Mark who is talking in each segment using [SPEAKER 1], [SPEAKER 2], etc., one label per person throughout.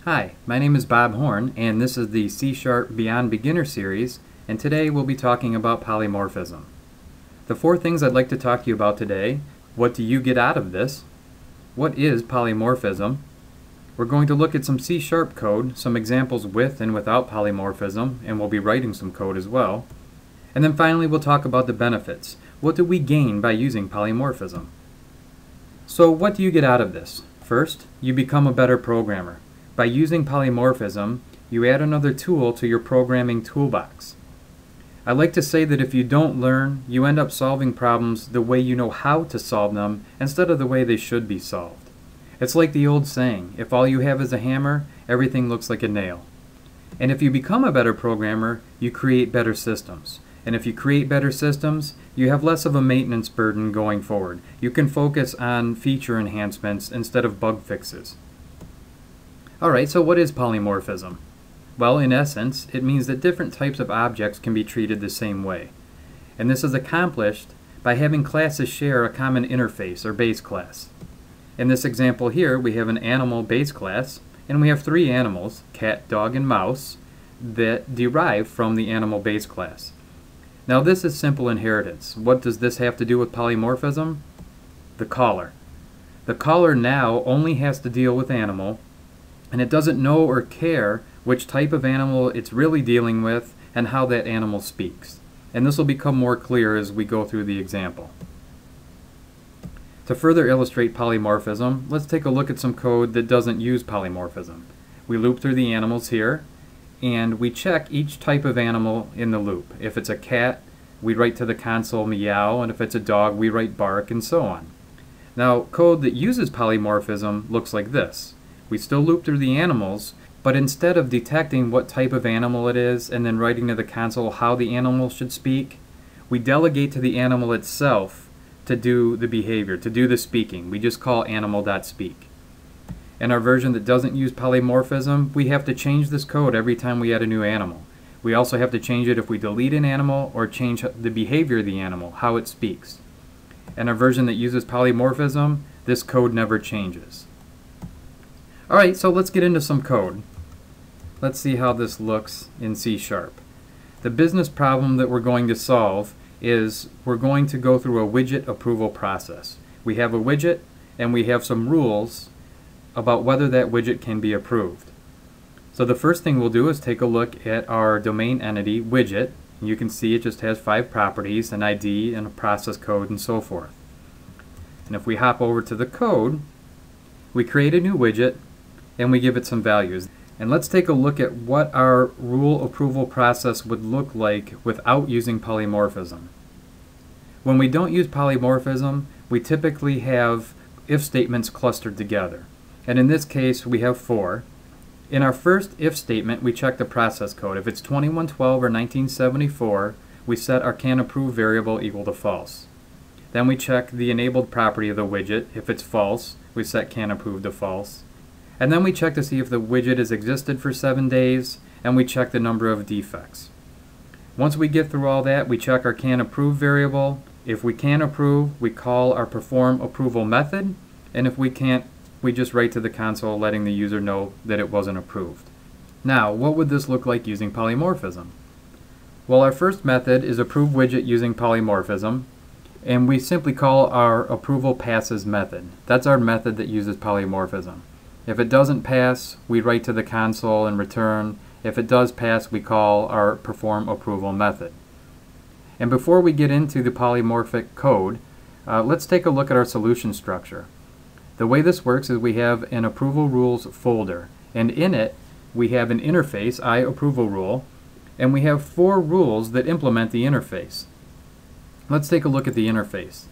[SPEAKER 1] Hi, my name is Bob Horn, and this is the C# Beyond Beginner series, and today we'll be talking about polymorphism. The four things I'd like to talk to you about today: what do you get out of this? What is polymorphism? We're going to look at some C# code, some examples with and without polymorphism, and we'll be writing some code as well. And then finally we'll talk about the benefits. What do we gain by using polymorphism? So what do you get out of this? First, you become a better programmer. By using polymorphism, you add another tool to your programming toolbox. I like to say that if you don't learn, you end up solving problems the way you know how to solve them instead of the way they should be solved. It's like the old saying, if all you have is a hammer, everything looks like a nail. And if you become a better programmer, you create better systems. And if you create better systems, you have less of a maintenance burden going forward. You can focus on feature enhancements instead of bug fixes. Alright, so what is polymorphism? Well, in essence, it means that different types of objects can be treated the same way. And this is accomplished by having classes share a common interface or base class. In this example here, we have an animal base class, and we have three animals, cat, dog, and mouse, that derive from the animal base class. Now this is simple inheritance. What does this have to do with polymorphism? The caller. The caller now only has to deal with animal, and it doesn't know or care which type of animal it's really dealing with and how that animal speaks. And this will become more clear as we go through the example. To further illustrate polymorphism, let's take a look at some code that doesn't use polymorphism. We loop through the animals here, and we check each type of animal in the loop. If it's a cat, we write to the console meow, and if it's a dog, we write bark, and so on. Now, code that uses polymorphism looks like this. We still loop through the animals, but instead of detecting what type of animal it is and then writing to the console how the animal should speak, we delegate to the animal itself to do the behavior, to do the speaking. We just call animal.speak. In our version that doesn't use polymorphism, we have to change this code every time we add a new animal. We also have to change it if we delete an animal or change the behavior of the animal, how it speaks. In our version that uses polymorphism, this code never changes. Alright, so let's get into some code. Let's see how this looks in C#. The business problem that we're going to solve is we're going to go through a widget approval process. We have a widget and we have some rules about whether that widget can be approved. So the first thing we'll do is take a look at our domain entity widget. You can see it just has 5 properties, an ID and a process code and so forth. And if we hop over to the code, we create a new widget and we give it some values. And let's take a look at what our rule approval process would look like without using polymorphism. When we don't use polymorphism, we typically have if statements clustered together. And in this case, we have 4. In our first if statement, we check the process code. If it's 2112 or 1974, we set our canApprove variable equal to false. Then we check the enabled property of the widget. If it's false, we set canApprove to false. And then we check to see if the widget has existed for 7 days, and we check the number of defects. Once we get through all that, we check our canApprove variable. If we can approve, we call our perform approval method, and if we can't, we just write to the console letting the user know that it wasn't approved. Now, what would this look like using polymorphism? Well, our first method is approve widget using polymorphism, and we simply call our approval passes method. That's our method that uses polymorphism. If it doesn't pass, we write to the console and return. If it does pass, we call our perform approval method. And before we get into the polymorphic code, let's take a look at our solution structure. The way this works is we have an approval rules folder, and in it we have an interface, iApprovalRule, and we have 4 rules that implement the interface. Let's take a look at the interface.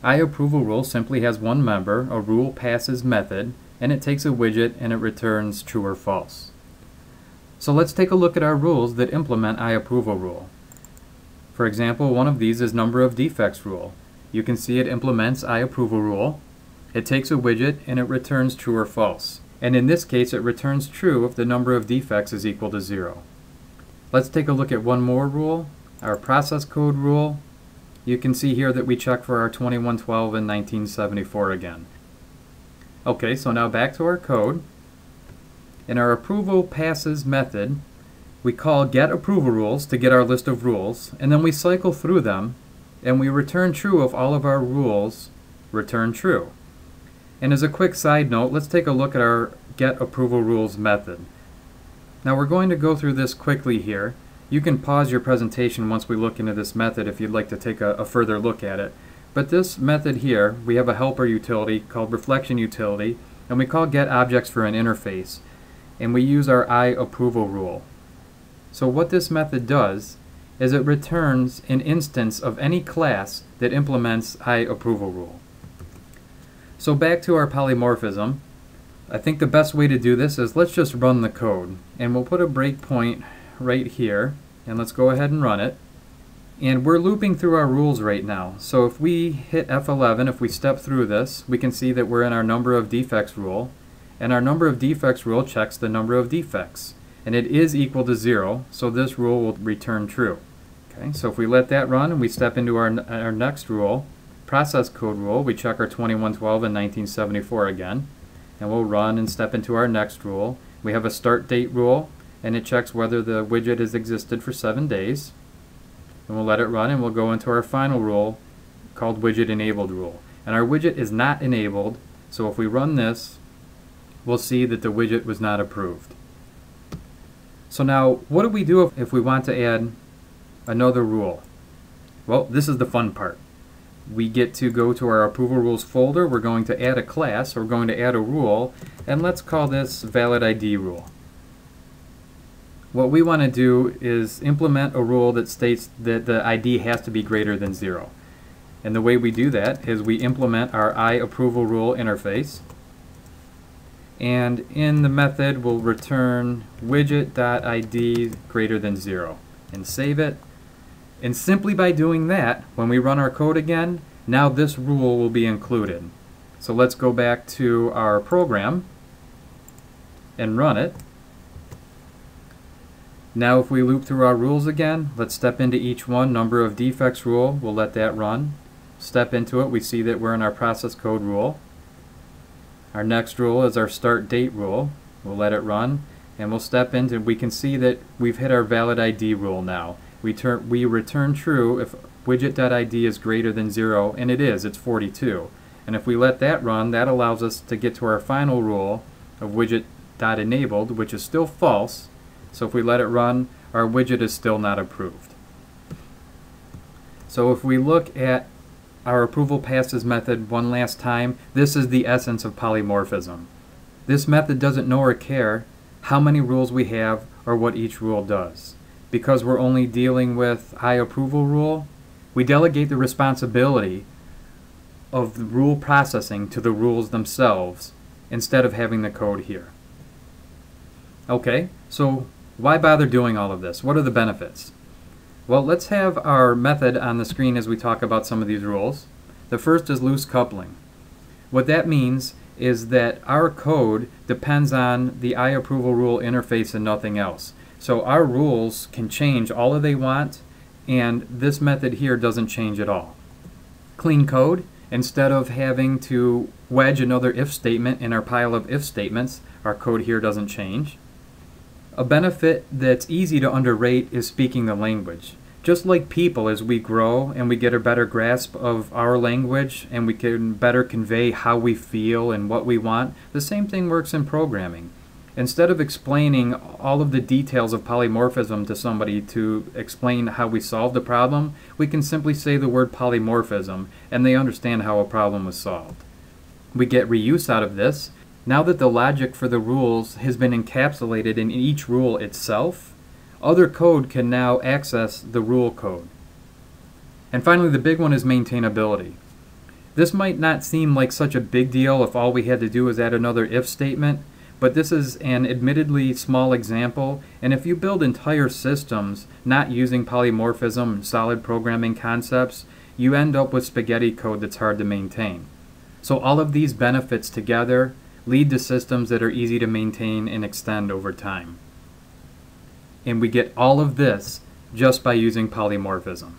[SPEAKER 1] iApprovalRule simply has one member, a rule passes method, and it takes a widget and it returns true or false. So let's take a look at our rules that implement iApprovalRule. For example, one of these is number of defects rule. You can see it implements iApprovalRule. It takes a widget and it returns true or false. And in this case, it returns true if the number of defects is equal to 0. Let's take a look at one more rule, our process code rule. You can see here that we check for our 2112 and 1974 again. Okay, so now back to our code. In our approval passes method, we call get approval rules to get our list of rules, and then we cycle through them, and we return true if all of our rules return true. And as a quick side note, let's take a look at our get approval rules method. Now we're going to go through this quickly here. You can pause your presentation once we look into this method if you'd like to take a further look at it. But this method here, we have a helper utility called reflection utility, and we call get objects for an interface, and we use our I approval rule. So what this method does is it returns an instance of any class that implements I approval rule. So back to our polymorphism, I think the best way to do this is let's just run the code, and we'll put a breakpoint right here, and let's go ahead and run it. And we're looping through our rules right now. So if we hit F11, if we step through this, we can see that we're in our number of defects rule, and our number of defects rule checks the number of defects, and it is equal to 0, so this rule will return true. Okay, so if we let that run and we step into our next rule, process code rule, we check our 2112 and 1974 again, and we'll run and step into our next rule. We have a start date rule, and it checks whether the widget has existed for 7 days. And we'll let it run, and we'll go into our final rule called widget enabled rule. And our widget is not enabled, so if we run this, we'll see that the widget was not approved. So now, what do we do if we want to add another rule? Well, this is the fun part. We get to go to our approval rules folder, we're going to add a class, we're going to add a rule, and let's call this valid ID rule. What we want to do is implement a rule that states that the ID has to be greater than 0. And the way we do that is we implement our I approval rule interface, and in the method we'll return widget.id greater than 0 and save it. And simply by doing that, when we run our code again, now this rule will be included. So let's go back to our program and run it. Now if we loop through our rules again, let's step into each one. Number of defects rule, we'll let that run. Step into it, we see that we're in our process code rule. Our next rule is our start date rule. We'll let it run, and we'll step into, we can see that we've hit our valid ID rule now. We return true if widget.id is greater than 0, and it is, it's 42. And if we let that run, that allows us to get to our final rule of widget.enabled, which is still false. So if we let it run, our widget is still not approved. So if we look at our approval passes method one last time, this is the essence of polymorphism. This method doesn't know or care how many rules we have or what each rule does. Because we're only dealing with I approval rule, we delegate the responsibility of the rule processing to the rules themselves instead of having the code here. Okay, so why bother doing all of this? What are the benefits? Well, let's have our method on the screen as we talk about some of these rules. The first is loose coupling. What that means is that our code depends on the I approval rule interface and nothing else. So our rules can change all that they want, and this method here doesn't change at all. Clean code, instead of having to wedge another if statement in our pile of if statements, our code here doesn't change. A benefit that's easy to underrate is speaking the language. Just like people, as we grow and we get a better grasp of our language and we can better convey how we feel and what we want, the same thing works in programming. Instead of explaining all of the details of polymorphism to somebody to explain how we solved a problem, we can simply say the word polymorphism and they understand how a problem was solved. We get reuse out of this. Now that the logic for the rules has been encapsulated in each rule itself, other code can now access the rule code. And finally, the big one is maintainability. This might not seem like such a big deal if all we had to do was add another if statement, but this is an admittedly small example, and if you build entire systems not using polymorphism and solid programming concepts, you end up with spaghetti code that's hard to maintain. So all of these benefits together lead to systems that are easy to maintain and extend over time. And we get all of this just by using polymorphism.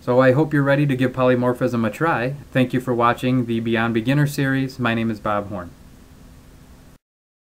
[SPEAKER 1] So I hope you're ready to give polymorphism a try. Thank you for watching the Beyond Beginner series. My name is Bob Horn.